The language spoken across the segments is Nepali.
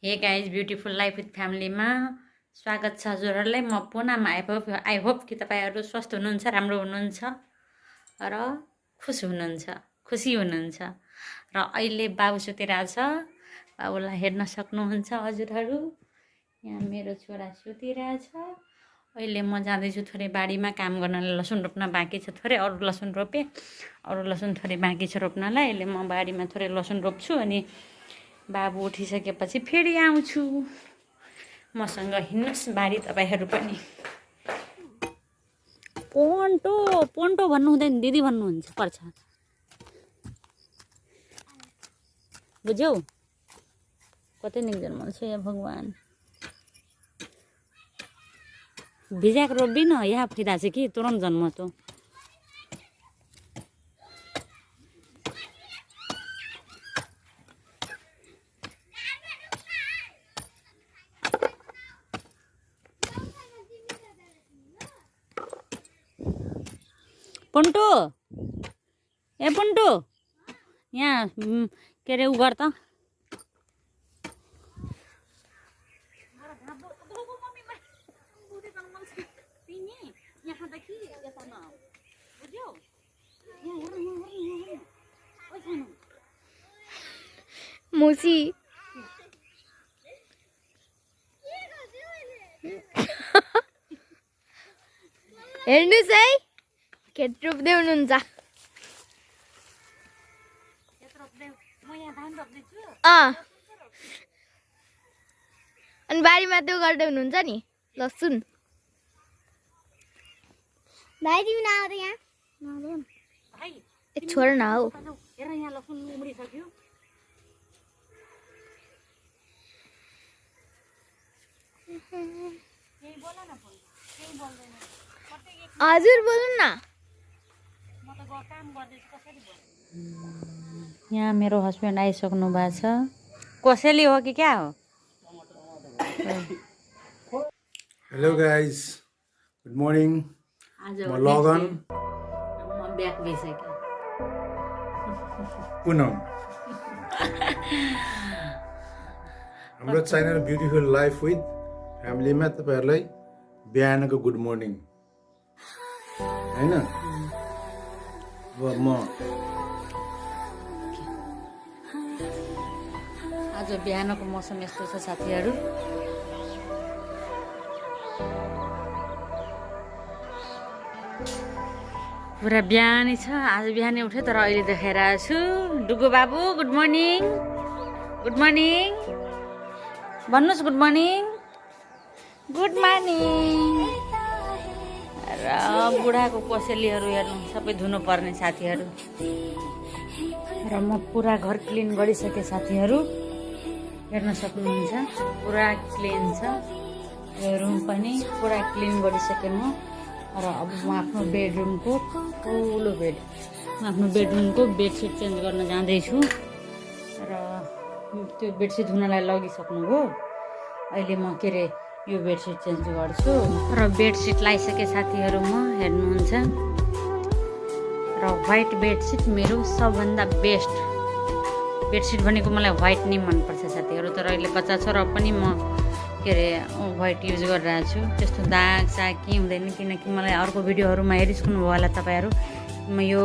Hey guys beautiful life with फ्यामिलीमा स्वागत छ हजुरहरूलाई। म पुनामा आई होप कि तपाईँहरू स्वस्थ हुनुहुन्छ, राम्रो हुनुहुन्छ र खुसी हुनुहुन्छ। र अहिले बाबु सुतिरहेछ, बाबुलाई हेर्न सक्नुहुन्छ हजुरहरू। यहाँ मेरो छोरा सुतिरहेछ। अहिले म जाँदैछु थोरै बारीमा काम गर्नलाई। लसुन रोप्न बाँकी छ थोरै, अरू लसुन रोपेँ, अरू लसुन थोरै बाँकी छ रोप्नलाई। अहिले म बारीमा थोरै लसुन रोप्छु अनि बाबु उठिसकेपछि फेरि आउँछु। मसँग हिँड्नुहोस् बारी तपाईँहरू पनि। पोन्टो पोन्टो भन्नु हुँदैन, दिदी भन्नुहुन्छ पर्छ, बुझ्यौ? कतै निक्दैन मन छ या भगवान। भिजाएको रोप्दिन, यहाँ फाइदा छ कि तुरन्त जन्म त। पुन्टु ए पुन्टु, यहाँ के अरे उ गर त। मुसी हेर्नुहोस् है, खेत रोप्दै हुनुहुन्छ। अनि बारीमा त्यो गर्दै हुनुहुन्छ नि लसुन। भाइ तिमी नआउ त यहाँ, छोड न हौ। हेर यहाँ लसुन उम्रिसक्यो। हजुर बोल्नु न। यहाँ मेरो हस्बेन्ड आइसक्नु भएको छ। कसैले हो कि क्या हो? Hello guys, good morning. म लगन, म ब्याक भइसक्यो। पुनम। हाम्रो च्यानल ब्युटिफुल लाइफ विथ फ्यामिलीमा तपाईँहरूलाई बिहानको गुड मर्निङ, होइन? अब म आज बिहानको मौसम यस्तो छ साथीहरू। पुरा बिहानै छ। आज बिहानै उठेँ तर अहिले देखाइरहेको छु। डुगु बाबु गुड मर्निङ, गुड मर्निङ भन्नुहोस्, गुड मर्निङ, गुड मर्निङ। र बुढाको कोसेलीहरू हेर्नु सबै धुनुपर्ने साथीहरू। र म पुरा घर क्लिन गरिसकेँ साथीहरू, हेर्न सक्नुहुन्छ पुरा क्लिन छ। यो रुम पनि पुरा क्लिन गरिसकेँ म। र अब म आफ्नो बेडरुमको ठुलो बेड, म आफ्नो बेडरुमको बेडसिट चेन्ज गर्न जाँदैछु। र त्यो बेडसिट धुनलाई लगिसक्नुभयो। अहिले म के अरे यो बेडसिट चेन्ज गर्छु। र बेडसिट लगाइसकेँ साथीहरू, म हेर्नुहुन्छ। र व्हाइट बेडसिट मेरो सबभन्दा बेस्ट बेडसिट भनेको मलाई व्हाइट नै मनपर्छ साथीहरू। तर अहिले बच्चा छ र पनि म के अरे व्हाइट युज गरिरहेको छु। त्यस्तो दाग साग केही हुँदैन, किनकि मलाई अर्को भिडियोहरूमा हेरिसक्नुभयो होला तपाईँहरू। म यो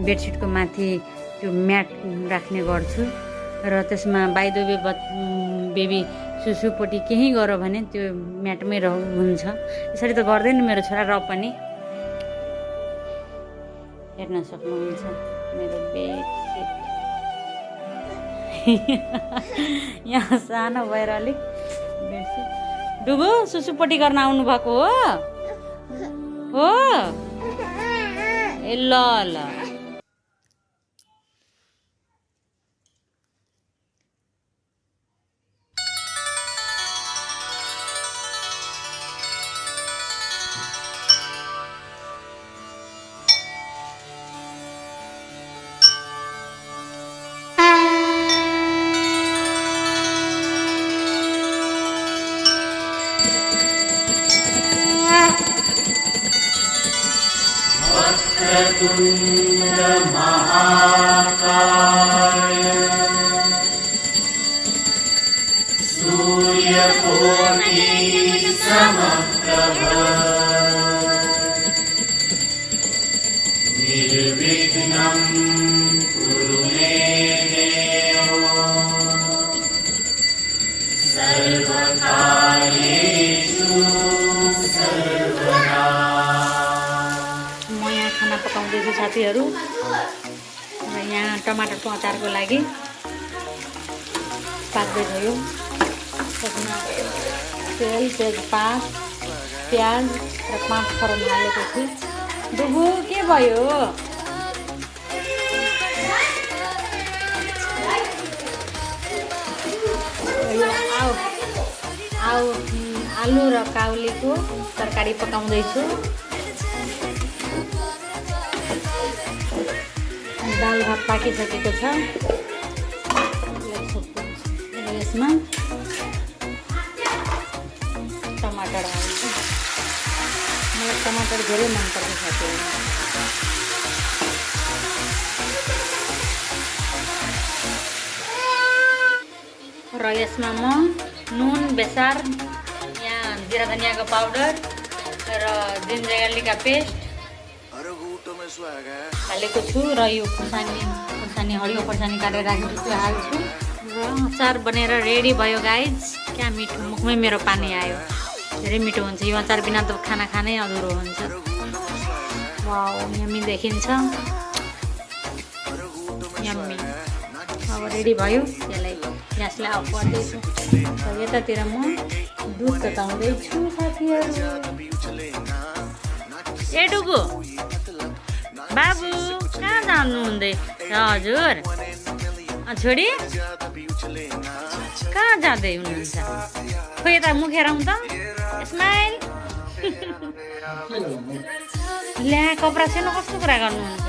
बेडसिटको माथि त्यो म्याट राख्ने गर्छु र त्यसमा बाई द वे बेबी सुसुपट्टि केही गऱ्यो भने त्यो म्याटमै हुन्छ। यसरी त गर्दैन मेरो छोरा, र पनि हेर्न सक्नुहुन्छ मेरो बेडसिट। यहाँ सानो भएर अलिक बेडसिट। डुगु सुसुपट्टि गर्न आउनु भएको हो? ए ल ल। वक्रतुण्ड महाकाय म यहाँ खाना पकाउँदैछु साथीहरू र यहाँ टमाटरको अचारको लागि पाक्दै गयो त्यसमा तेल तेजपात प्याज र 5 फरन हालेको छु डुबु के भयो आलु र काउलीको तरकारी पकाउँदैछु दाल भात पाकिसकेको छ यसमा टमाटर हाल्छु मलाई टमाटर धेरै मनपर्छ साथीहरू र यसमा म नुन बेसार यहाँ जिरा धनियाँको पाउडर र जिन्जर गार्लिकका पेस्ट हालेको छु र यो खुर्सानी हरियो खुर्सानी काटेर राखेको छु हाल्छु र अचार बनेर रेडी भयो गाइज क्या मिठो मुखमै मेरो पानी आयो धेरै मिठो हुन्छ यो अचार बिना त खाना खानै अधुरो हुन्छ वाउ यम्मी देखिन्छ यम्मी अब रेडी भयो त्यसलाई ग्यासलाई अफ गर्दैछु र यतातिर म दुध तताउँदैछु साथीहरू ए डुगु बाबु कहाँ जानु हुँदै हजुर छोडी कहाँ जाँदै हुनुहुन्छ खोइ यता मुखेर आउँ त स्माइल ल्या कपडा छैन कस्तो कुरा गर्नुहुन्छ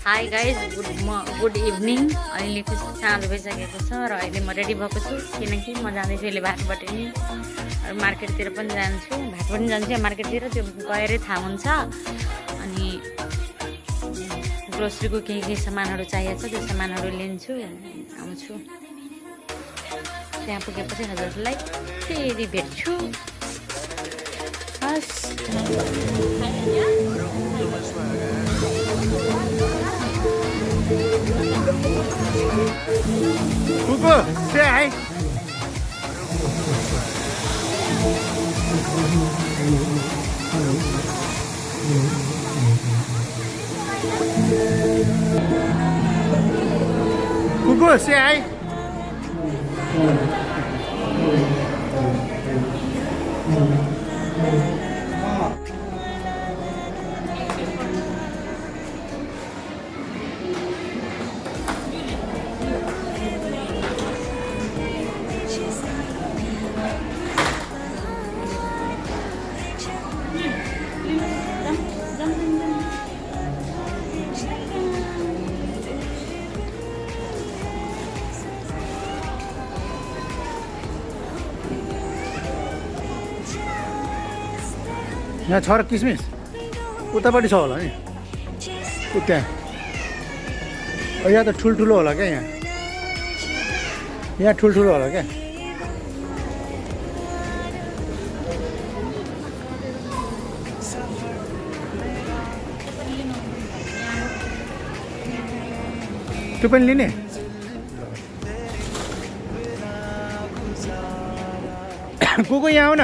हाई गाइज गुड इभिनिङ अहिले साँझ भइसकेको छ र अहिले म रेडी भएको छु किनकि म जाँदैछु अहिले भाटबाट नि मार्केटतिर पनि जान्छु भाट पनि जान्छु मार्केटतिर त्यो गएरै थाहा हुन्छ अनि ग्रोसरीको केही सामानहरू चाहिएको छ त्यो सामानहरू लिन्छु आउँछु त्यहाँ पुगेपछि हजुरलाई फेरि भेट्छु हस् Kuku, say hi. Kuku, say hi. यहाँ छ र किसमिस उतापट्टि छ होला नि त्यहाँ यहाँ त ठुल्ठुलो होला क्या यहाँ ठुल्ठुलो होला क्या त्यो पनि लिने को यहाँ आऊ न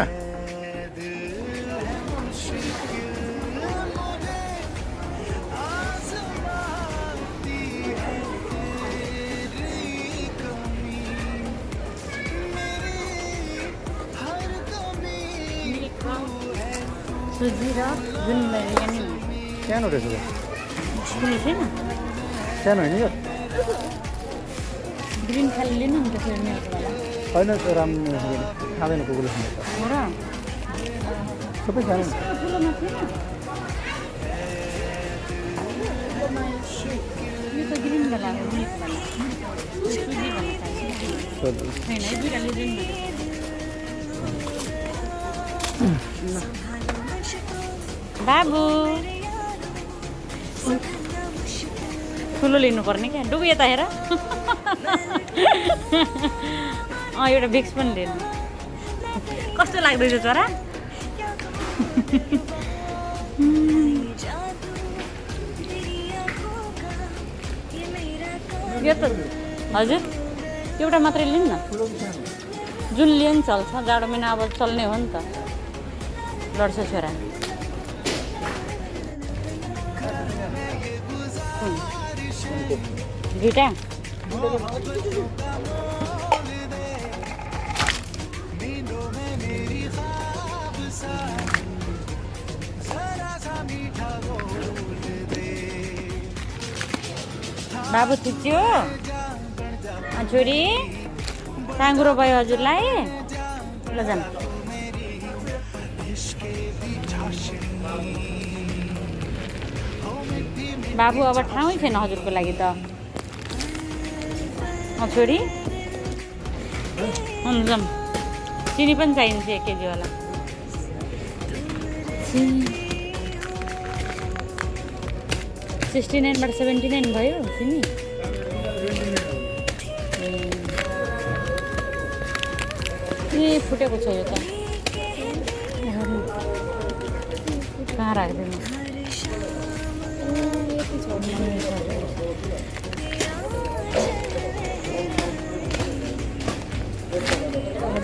सुजी र जुन बिरयानी सानो रहेछ त छैन सानो होइन यो ग्रिन खाली लिनु नि त फेरि होइन राम्रो खाँदैन कुकुरले सबै खानु यो त ग्रिन वाला हो सुजी वाला छैन है दुईटा लिनु बाबु ठुलो लिनुपर्ने क्या डुबु यता हेर एउटा भिक्स पनि लिनु कस्तो लाग्दैछ छोरा यो त हजुर एउटा मात्रै लिनु न जुन लिए नि चल्छ जाडो महिना अब चल्ने हो नि त लड्छ छोरा दुईटा बाबु थिच्यो छोरी साँगुरो भयो हजुरलाई ल जानु बाबु अब ठाउँै छैन हजुरको लागि त छोरी हुन्छ चिनी पनि चाहिन्छ 1 केजी होला 69 बाट 79 भयो चिनी ए फुटेको छ यो त कहाँ राख्दैन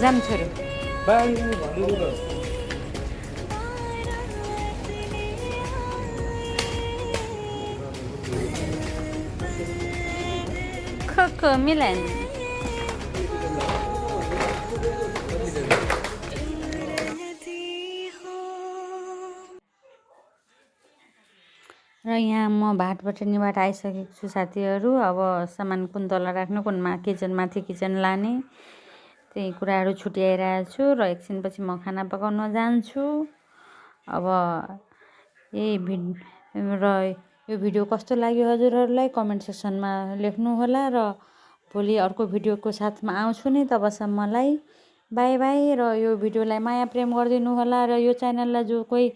जाम छोरो खोको मिलन र यहाँ म भाटबाट निबाट आइसकेको छु साथीहरू अब सामान कुन तल राख्नु कुनमा किचनमाथि किचन लाने त्यही कुराहरू छुट्याइरहेको छु र एकछिनपछि म खाना पकाउन जान्छु अब यो भिडियो कस्तो लाग्यो हजुरहरूलाई कमेन्ट सेक्सनमा लेख्नु होला र भोलि अर्को भिडियोको साथमा आउँछु नि तबसम्मलाई बाई बाई र यो भिडियोलाई माया प्रेम गरिदिनु होला र यो च्यानललाई जो कोही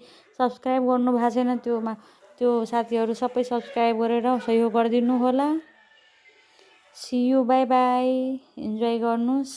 सब्स्क्राइब गर्नु भएको छैन त्यो साथीहरू सबै सब्स्क्राइब गरेर सहयोग गरिदिनु होला see you bye bye enjoy गर्नुस्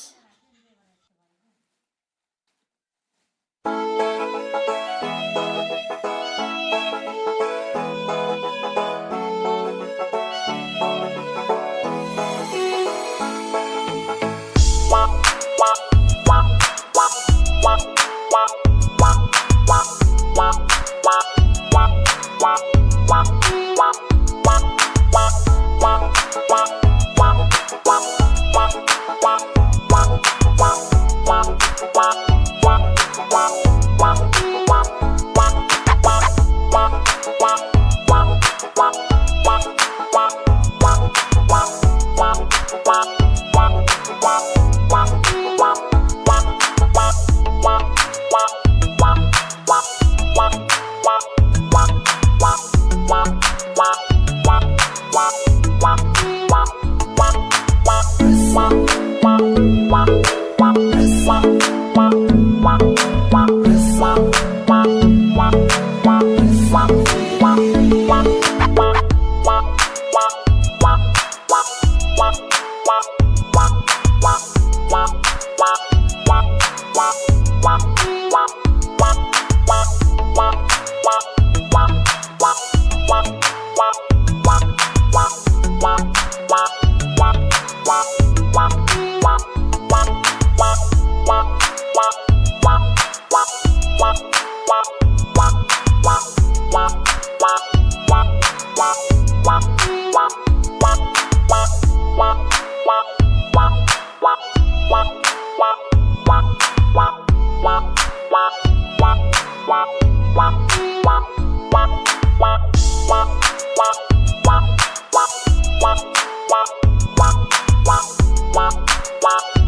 Wow.